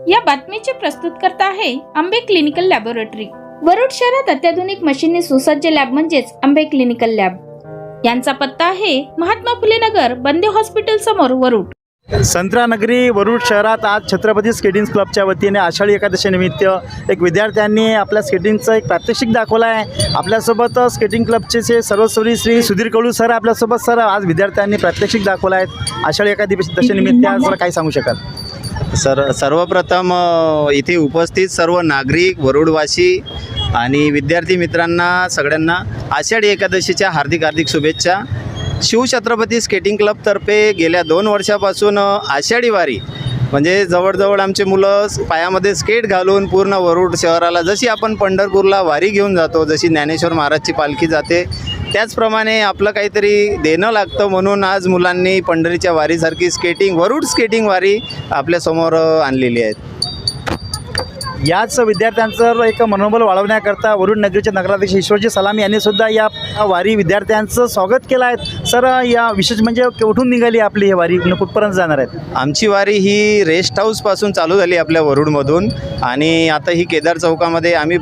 या बातमीचे प्रस्तुतकर्ता आहे आंबे क्लिनिकल लॅबोरेटरी। वरुड शहरात अत्याधुनिक मशीनने सुसज्ज लॅब म्हणजेच आंबे क्लिनिकल लॅब। यांचा पत्ता आहे महात्मा फुले नगर, बंदे हॉस्पिटल समोर, वरुड। संत्रानगरी वरुड शहरात आज छत्रपती स्केटिंग क्लबच्या वतीने आषाढी एकादशी निमित्त एक विद्यार्थ्यांनी आपल्या स्केटिंगचं एक प्रात्यक्षिक दाखवलं आहे। आपल्यासोबत स्केटिंग क्लबचे सर्वस्वी श्री सुधीर कडू सर आपल्यासोबत। सर, आज विद्यार्थ्यांनी प्रात्यक्षिक दाखवलं आहे आषाढी एकादशी निमित्त, आज काय सांगू शकाल? सर्वप्रथम इथे उपस्थित सर्व नागरिक, वरुडवासी आणि विद्यार्थी मित्रांना सगळ्यांना आषाढी एकादशीच्या हार्दिक शुभेच्छा। शिवछत्रपती स्केटिंग क्लबतर्फे गेल्या 2 वर्षापासून आषाढी वारी म्हणजे जवळजवळ आमचे मुलं पायामध्ये स्केट घालून पूर्ण वरुड शहराला, जशी आपण पंढरपूरला वारी घेऊन जातो, जशी ज्ञानेश्वर महाराजची पालखी जाते, त्याचप्रमाणे आपलं काहीतरी देणं लागतं म्हणून आज मुलांनी पंढरीच्या वारीसारखी वरुड स्केटिंग वारी आपल्यासमोर आणलेली आहे। याच विद्यार्थ्यांचं एक मनोबल वाढवण्याकरता वरुड नगरीचे नगराध्यक्ष ईश्वरजी सलाम यांनी सुद्धा या वारी विद्यार्थ्यांचं स्वागत केलं आहे। सर, या विशेष म्हणजे कुठून निघाली आपली ही वारी, कुठपर्यंत जाणार आहेत? आमची वारी ही रेस्ट हाऊसपासून चालू झाली आपल्या वरुडमधून आणि आता ही केदार चौकामध्ये आम्ही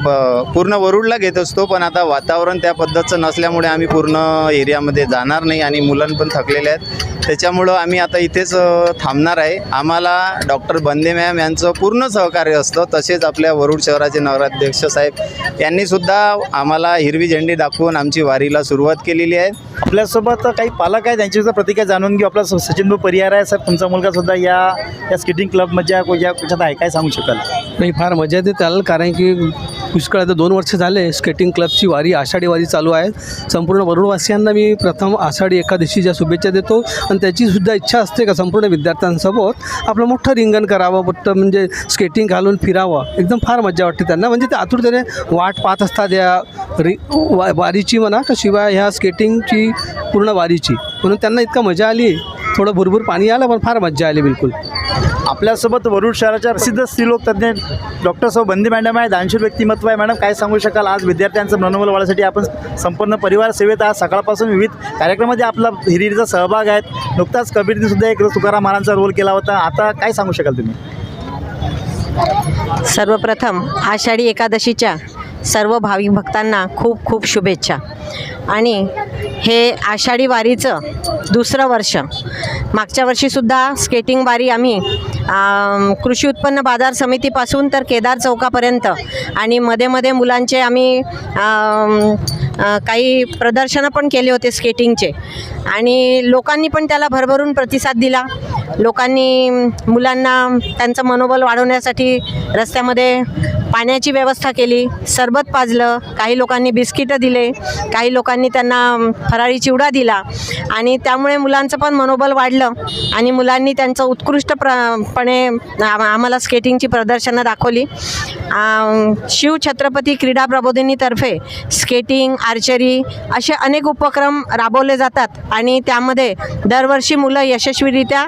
पूर्ण वरुडला घेत असतो, पण आता वातावरण त्या पद्धतीचं नसल्यामुळे आम्ही पूर्ण एरियामध्ये जाणार नाही आणि मुलं पण थकलेले आहेत, त्याच्यामुळं आम्ही आता इथेच थांबणार आहे। आम्हाला डॉक्टर बंदे मॅम यांचं पूर्ण सहकार्य असतं, तसेच आपल्या वरुड शहराचे नगराध्यक्ष साहेब यांनीसुद्धा आम्हाला हिरवी झेंडी दाखवून आमची वारीला सुरुवात केलेली आहे। आपल्यासोबत काही पालक आहेत, त्यांची सुद्धा प्रतिक्रिया जाणून घेऊ। आपला सचिन भाऊ परिहार आहे। सर, तुमचा मुलगा सुद्धा या स्केटिंग क्लबमध्ये याच्यात आहे, काय सांगू शकाल? नाही, फार मजा येते त्याला, कारण की पुष्कळ आता 2 वर्ष झाले स्केटिंग क्लबची वारी, आषाढी वारी चालू आहे। संपूर्ण वरुडवासियांना मी प्रथम आषाढी एकादशीच्या शुभेच्छा देतो आणि त्याचीसुद्धा इच्छा असते का संपूर्ण विद्यार्थ्यांसोबत आपलं मोठं रिंगण करावं, मोठं म्हणजे स्केटिंग घालून फिरावं, एकदम फार मजा वाटते त्यांना। म्हणजे ते आतुरतेने वाट पाहत असतात या वारीची म्हणा का शिवाय ह्या स्केटिंगची पूर्ण वारीची, म्हणून त्यांना इतका मजा आली। थोडं भरपूर पाणी आलं पण फार मजा आली बिलकुल। आपल्यासोबत वरुड शहराच्या प्रसिद्ध स्त्रीलोक तज्ज्ञ डॉक्टर सौ बंदे मॅडम आहे, दानशूर व्यक्तिमत्व आहे। मॅडम, काय सांगू शकाल? आज विद्यार्थ्यांचं मनोबल वाढवण्यासाठी आपण संपूर्ण परिवार सेवेत आज सकाळपासून विविध कार्यक्रमामध्ये आपला हिरिरीचा सहभाग आहे। नुकताच कबीरने सुद्धा एक तुकाराम महाराजांचा रोल केला होता, आता काय सांगू शकाल तुम्ही? सर्वप्रथम आषाढी एकादशीच्या सर्व भाविक भक्तांना खूप खूप शुभेच्छा। आणि हे आषाढी वारीचं 2रं वर्ष, मागच्या वर्षीसुद्धा स्केटिंग वारी आम्ही कृषी उत्पन्न बाजार समितीपासून तर केदार चौकापर्यंत आणि मध्ये मुलांचे आम्ही काही प्रदर्शनं पण केले होते स्केटिंगचे आणि लोकांनी पण त्याला भरभरून प्रतिसाद दिला। लोकांनी मुलांना त्यांचं मनोबल वाढवण्यासाठी रस्त्यामध्ये पाण्याची व्यवस्था केली, सरबत पाजलं, काही लोकांनी बिस्किटं दिले, काही लोकांनी त्यांना फराळी चिवडा दिला आणि त्यामुळे मुलांचं पण मनोबल वाढलं आणि मुलांनी त्यांचं उत्कृष्टपणे आम्हाला स्केटिंगची प्रदर्शनं दाखवली। शिवछत्रपती क्रीडा प्रबोधिनीतर्फे स्केटिंग, आर्चरी असे अनेक उपक्रम राबवले जातात आणि त्यामध्ये दरवर्षी मुलं यशस्वीरित्या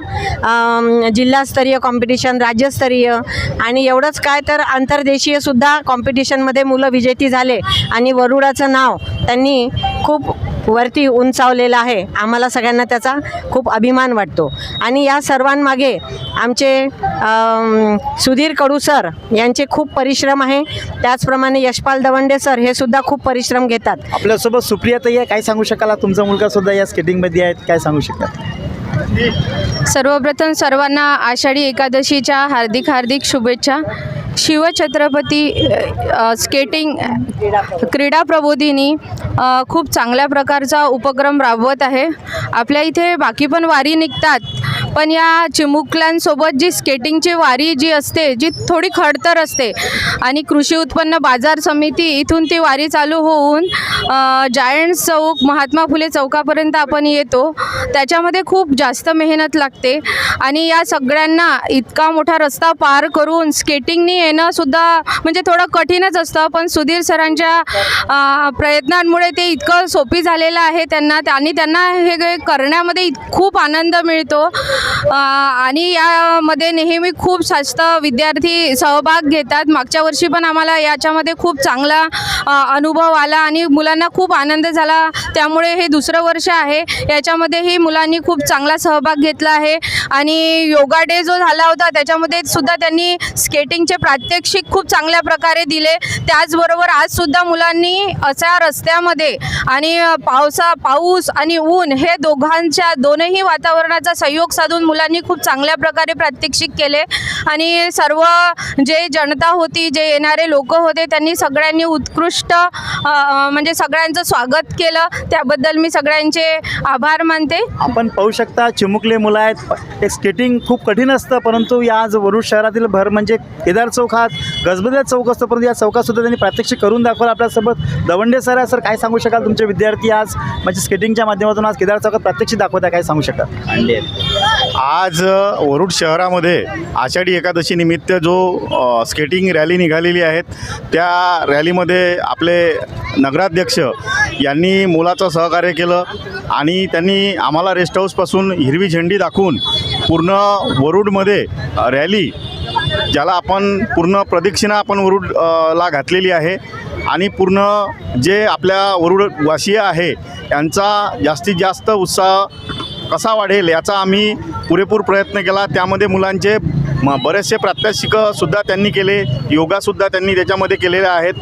जिल्हास्तरीय कॉम्पिटिशन, राज्यस्तरीय आणि एवढंच काय तर आंतरदेशीय सुद्धा कॉम्पिटिशनमध्ये मुलं विजेती झाले आणि वरुडाचं नाव त्यांनी खूप वरती उंचावलेलं आहे। आम्हाला सगळ्यांना त्याचा खूप अभिमान वाटतो आणि या सर्वांमागे आमचे सुधीर कडू सर यांचे खूप परिश्रम आहे, त्याचप्रमाणे यशपाल दवंडे सर हे सुद्धा खूप परिश्रम घेतात। आपल्यासोबत सुप्रिया ताई आहे, काय सांगू शकाल? तुमचा मुलगा सुद्धा या स्केटिंगमध्ये आहे, काय सांगू शकाल? सर्वप्रथम सर्वांना आषाढी एकादशीच्या हार्दिक शुभेच्छा। शिवछत्रपती स्केटिंग क्रीडा प्रबोधिनी खूप चांगल्या प्रकारचा उपक्रम राबवत आहे। आपल्या इथे बाकी पण वारी निघतात, पण या चिमुकल्यांसोबत जी स्केटिंगची वारी जी असते, जी थोडी खडतर असते आणि कृषी उत्पन्न बाजार समिती इथून ती वारी चालू होऊन जायंट्स चौक, महात्मा फुले चौकापर्यंत आपण येतो, त्याच्यामध्ये खूप जास्त मेहनत लागते आणि या सगळ्यांना इतका मोठा रस्ता पार करून स्केटिंगनी येणंसुद्धा म्हणजे थोडं कठीणच असतं, पण सुधीर सरांच्या प्रयत्नांमुळे ते इतकं सोपी झालेलं आहे त्यांना हे करण्यामध्ये खूप आनंद मिळतो आणि यामध्ये नेहमी खूप जास्त विद्यार्थी सहभाग घेतात. मागच्या वर्षी पण आम्हाला याच्यामध्ये खूप चांगला अनुभव आला आणि मुलांना खूप आनंद झाला. त्यामुळे हे दुसरं वर्ष आहे, याच्यामध्येही मुलांनी खूप चांगला सहभाग घेतला आहे. आणि योगा डे जो झाला होता त्याच्यामध्ये सुद्धा त्यांनी स्केटिंगचे प्रात्यक्षिक खूप चांगल्या प्रकारे दिले. त्याचबरोबर आजसुद्धा मुलांनी अशा रस्त्यामध्ये आणि पाऊस आणि ऊन हे दोनही वातावरणाचा संयोग साधून मुलांनी खूप चांगल्या प्रकारे प्रात्यक्षिक केले. आणि सर्व जे जनता होती, जे येणारे लोक होते, त्यांनी सगळ्यांनी उत्कृष्ट म्हणजे सगळ्यांचं स्वागत केलं. त्याबद्दल मी सगळ्यांचे आभार मानते. आपण पाहू शकता चिमुकले मुलं आहेत. एक स्केटिंग खूप कठीण असतं, परंतु या आज वरुड शहरातील भर म्हणजे केदार चौक हा गजबजलेला चौक असतो, परंतु या चौकातसुद्धा त्यांनी प्रात्यक्षिक करून दाखवलं. आपल्यासोबत दवंडे सर आहे. सर, काय सांगू शकाल? तुमचे विद्यार्थी आज म्हणजे स्केटिंगच्या माध्यमातून आज केदार चौकात प्रात्यक्षिक दाखवत आहे, काय सांगू शकाल? आज वरुड शहरामध्ये आषाढी एकादशी निमित्त जो स्केटिंग रॅली निघालेली आहेत, त्या रॅलीमध्ये आपले नगराध्यक्ष यांनी मुलाचं सहकार्य केलं आणि त्यांनी आम्हाला रेस्ट हाऊसपासून हिरवी झेंडी दाखवून पूर्ण वरुडमध्ये रॅली, ज्याला आपण पूर्ण प्रदक्षिणा आपण वरुड ला घातलेली आहे आणि पूर्ण जे आपल्या वरुडवासीय आहे यांचा जास्तीत जास्त उत्साह कसा वाढेल याचा आम्ही पुरेपूर प्रयत्न केला. त्यामध्ये मुलांचे बरेचसे प्रात्यक्षिकंसुद्धा त्यांनी केले, योगासुद्धा त्यांनी त्याच्यामध्ये केलेले आहेत.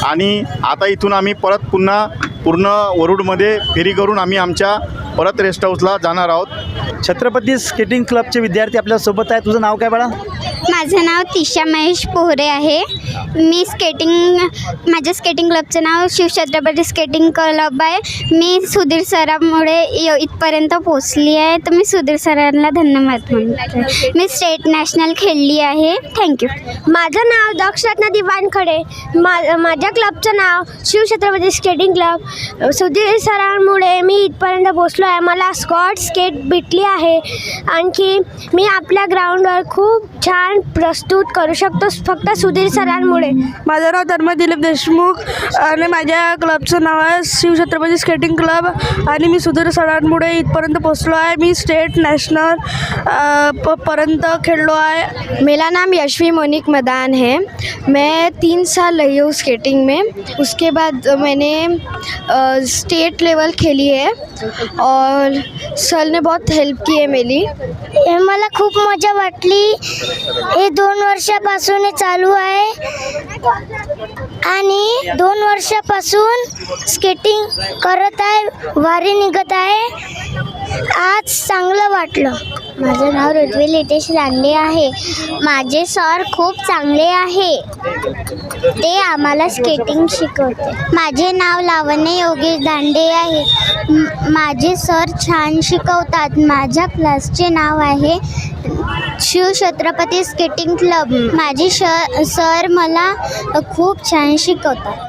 आणि आता इथून आम्ही पुन्हा पूर्ण वरुडमध्ये फेरी करून आम्ही आमच्या परत रेस्ट हाऊसला जाणार आहोत. छत्रपती स्केटिंग क्लबचे विद्यार्थी आपल्यासोबत आहे. तुझं नाव काय बाळा? माझं नाव तिशा महेश पोहरे आहे. मी माझ्या स्केटिंग क्लबचं नाव शिवछत्रपती स्केटिंग क्लब आहे. मी सुधीर सरांमुळे इथपर्यंत पोचली आहे, तर मी सुधीर सरांना धन्यवाद म्हणते. मी स्टेट नॅशनल खेळली आहे. थँक्यू. माझं नाव दक्षरत्न दिवाणखडे. माझ्या क्लबचं नाव शिवछत्रपती स्केटिंग क्लब. सुधीर सरांमुळे मी इथपर्यंत पोचलो आहे. मला स्केट भेटली आहे. आणखी मी आपल्या ग्राउंडवर खूप छान प्रस्तुत करू शकतो फक्त सुधीर सरांमुळे. माझं नाव धर्म दिलीप देशमुख आणि माझ्या क्लबचं नाव आहे शिवछत्रपती स्केटिंग क्लब आणि मी सुधीर सरांमुळे इथपर्यंत पोचलो आहे. मी स्टेट नॅशनल पर्यंत खेलो है. मेरा नाम यशवी मोनिक मदान है. मैं 3 साल रही हूँ स्केटिंग में. उसके बाद मैंने स्टेट लेवल खेली है और सर ने बहुत हेल्प की है मेरी. मला खूप मजा वाटली. हे 2 वर्षापासून चालू आहे आणि 2 वर्षापासून स्केटिंग करत आहे, वारी निघत आहे. आज चांगलं वाटलं. माझं नाव ऋत्वी लितेश दांडे आहे. माझे सर खूप चांगले आहे, ते आम्हाला स्केटिंग शिकवते. माझे नाव लावण्य योगेश दांडे आहे. माझे सर छान शिकवतात. माझ्या क्लासचे नाव आहे शिवछत्रपती स्केटिंग क्लब. माझे सर मला खूप छान शिकवतात.